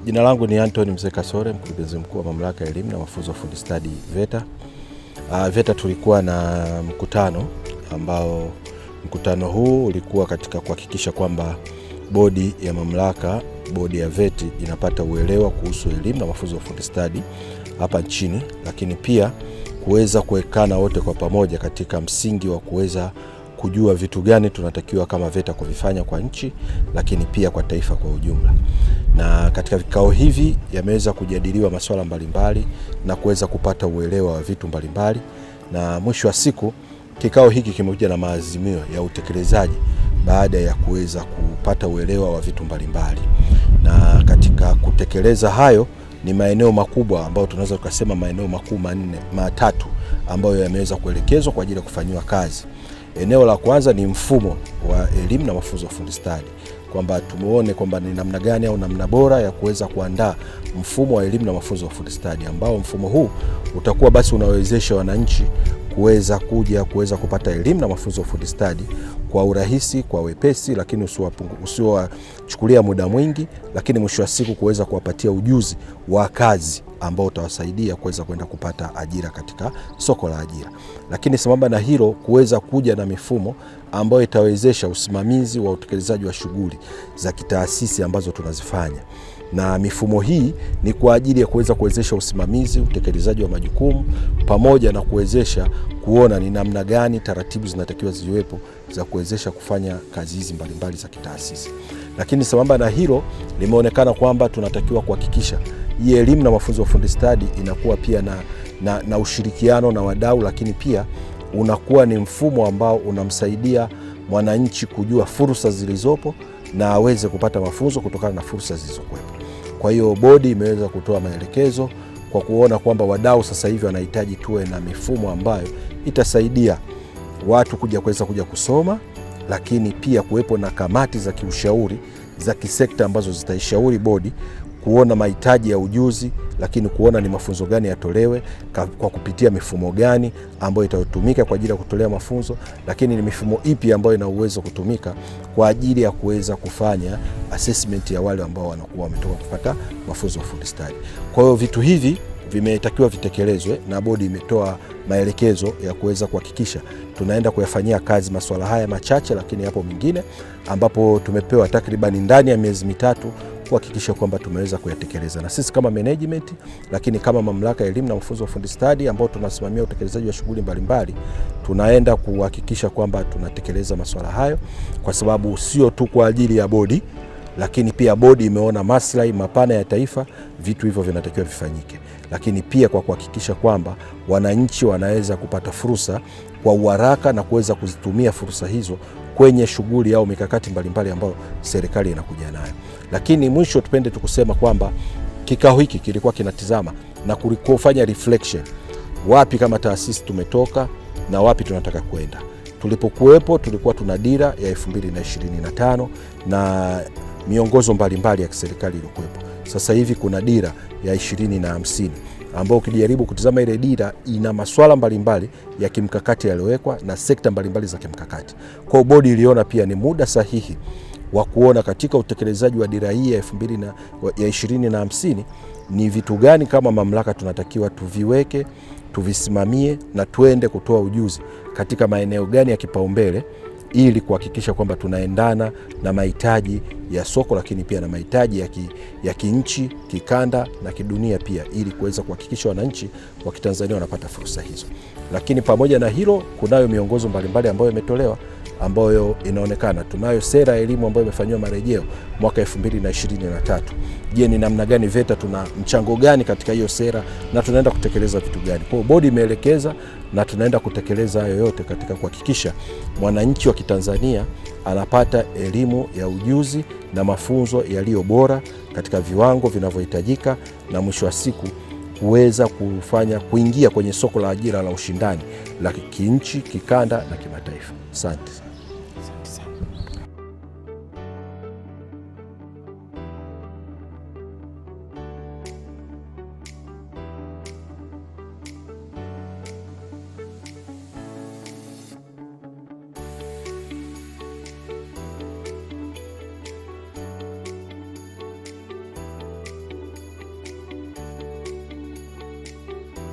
Jina langu ni Anthony Mzee Kasore, mkurugenzi mkuu wa Mamlaka ya Elimu na Mafunzo ya Ufundi Stadi VETA. VETA tulikuwa na mkutano ambao mkutano huu ulikuwa katika kuhakikisha kwamba bodi ya mamlaka, bodi ya VETA inapata uelewa kuhusu elimu na mafunzo ya ufundi stadi hapa nchini, lakini pia kuweza kuwekana wote kwa pamoja katika msingi wa kuweza kujua vitu gani tunatakiwa kama VETA kuvifanya kwa nchi, lakini pia kwa taifa kwa ujumla. Na katika vikao hivi yameweza kujadiliwa masuala mbalimbali na kuweza kupata uelewa wa vitu mbalimbali, na mwisho wa siku kikao hiki kimekuja na maazimio ya utekelezaji baada ya kuweza kupata uelewa wa vitu mbalimbali. Na katika kutekeleza hayo ni maeneo makubwa ambayo tunaweza tukasema maeneo makuu matatu ambayo yameweza kuelekezwa kwa ajili ya kufanyiwa kazi. Eneo la kwanza ni mfumo wa elimu na mafunzo ya ufundi stadi, kwamba tumuone kwamba ni namna gani au namna bora ya kuweza kuandaa mfumo wa elimu na mafunzo ya ufundi stadi, ambao mfumo huu utakuwa basi unawezesha wananchi kuweza kupata elimu na mafunzo ya ufundi stadi kwa urahisi, kwa wepesi, lakini usiowachukulia muda mwingi, lakini mwisho wa siku kuweza kuwapatia ujuzi wa kazi ambao utawasaidia kuweza kwenda kupata ajira katika soko la ajira. Lakini sambamba na hilo, kuweza kuja na mifumo ambayo itawezesha usimamizi wa utekelezaji wa shughuli za kitaasisi ambazo tunazifanya. Na mifumo hii ni kwa ajili ya kuweza kuwezesha usimamizi, utekelezaji wa majukumu, pamoja na kuwezesha kuona ni namna gani taratibu zinatakiwa ziwepo za kuwezesha kufanya kazi hizi mbalimbali za kitaasisi. Lakini sambamba na hilo, limeonekana kwamba tunatakiwa kuhakikisha hii elimu na mafunzo ya ufundi stadi inakuwa pia na ushirikiano na wadau, lakini pia unakuwa ni mfumo ambao unamsaidia mwananchi kujua fursa zilizopo na aweze kupata mafunzo kutokana na fursa zilizokuwepo. Kwa hiyo bodi imeweza kutoa maelekezo kwa kuona kwamba wadau sasa hivi wanahitaji tuwe na mifumo ambayo itasaidia watu kuweza kuja kusoma, lakini pia kuwepo na kamati za kiushauri za kisekta ambazo zitaishauri bodi kuona mahitaji ya ujuzi, lakini kuona ni mafunzo gani yatolewe kwa kupitia mifumo gani ambayo itatumika kwa ajili ya kutolea mafunzo, lakini ni mifumo ipi ambayo ina uwezo kutumika kwa ajili ya kuweza kufanya assessment ya wale ambao wanakuwa wametoka kupata mafunzo ya ufundi stadi. Kwa hiyo vitu hivi vimetakiwa vitekelezwe na bodi imetoa maelekezo ya kuweza kuhakikisha tunaenda kuyafanyia kazi masuala haya machache, lakini hapo mengine ambapo tumepewa takribani ndani ya miezi mitatu kuhakikisha kwamba tumeweza kuyatekeleza. Na sisi kama management, lakini kama mamlaka ya elimu na mafunzo ya ufundi stadi ambao tunasimamia utekelezaji wa shughuli mbalimbali, tunaenda kuhakikisha kwamba tunatekeleza masuala hayo, kwa sababu sio tu kwa ajili ya bodi, lakini pia bodi imeona maslahi mapana ya taifa, vitu hivyo vinatakiwa vifanyike, lakini pia kwa kuhakikisha kwamba wananchi wanaweza kupata fursa kwa uharaka na kuweza kuzitumia fursa hizo kwenye shughuli au mikakati mbalimbali ambayo serikali inakuja nayo. Lakini mwisho tupende tukusema kwamba kikao hiki kilikuwa kinatizama na kufanya reflection, wapi kama taasisi tumetoka na wapi tunataka kwenda. Tulipokuwepo tulikuwa tuna dira ya 2025 na miongozo mbalimbali ya kiserikali iliyokuwepo. Sasa hivi kuna dira ya 2050 ambao ukijaribu kutizama ile dira ina masuala mbalimbali ya kimkakati yaliyowekwa na sekta mbalimbali za kimkakati. Kwa bodi iliona pia ni muda sahihi wa kuona katika utekelezaji wa dira hii ya 2050 ni vitu gani kama mamlaka tunatakiwa tuviweke, tuvisimamie na tuende kutoa ujuzi katika maeneo gani ya kipaumbele, ili kuhakikisha kwamba tunaendana na mahitaji ya soko, lakini pia na mahitaji ya kinchi, kikanda na kidunia pia, ili kuweza kuhakikisha wananchi wa Kitanzania wanapata fursa hizo. Lakini pamoja na hilo, kunayo miongozo mbalimbali ambayo imetolewa ambayo inaonekana. Tunayo sera ya elimu ambayo imefanywa marejeo mwaka 2023. Je, ni namna gani VETA tuna mchango gani katika hiyo sera na tunaenda kutekeleza vitu gani? Kwa bodi imeelekeza na tunaenda kutekeleza hayo yote katika kuhakikisha mwananchi wa Kitanzania anapata elimu ya ujuzi na mafunzo yaliyo bora katika viwango vinavyohitajika, na mwisho wa siku kuweza kuingia kwenye soko la ajira la ushindani la kinchi, kikanda na kimataifa. Asante.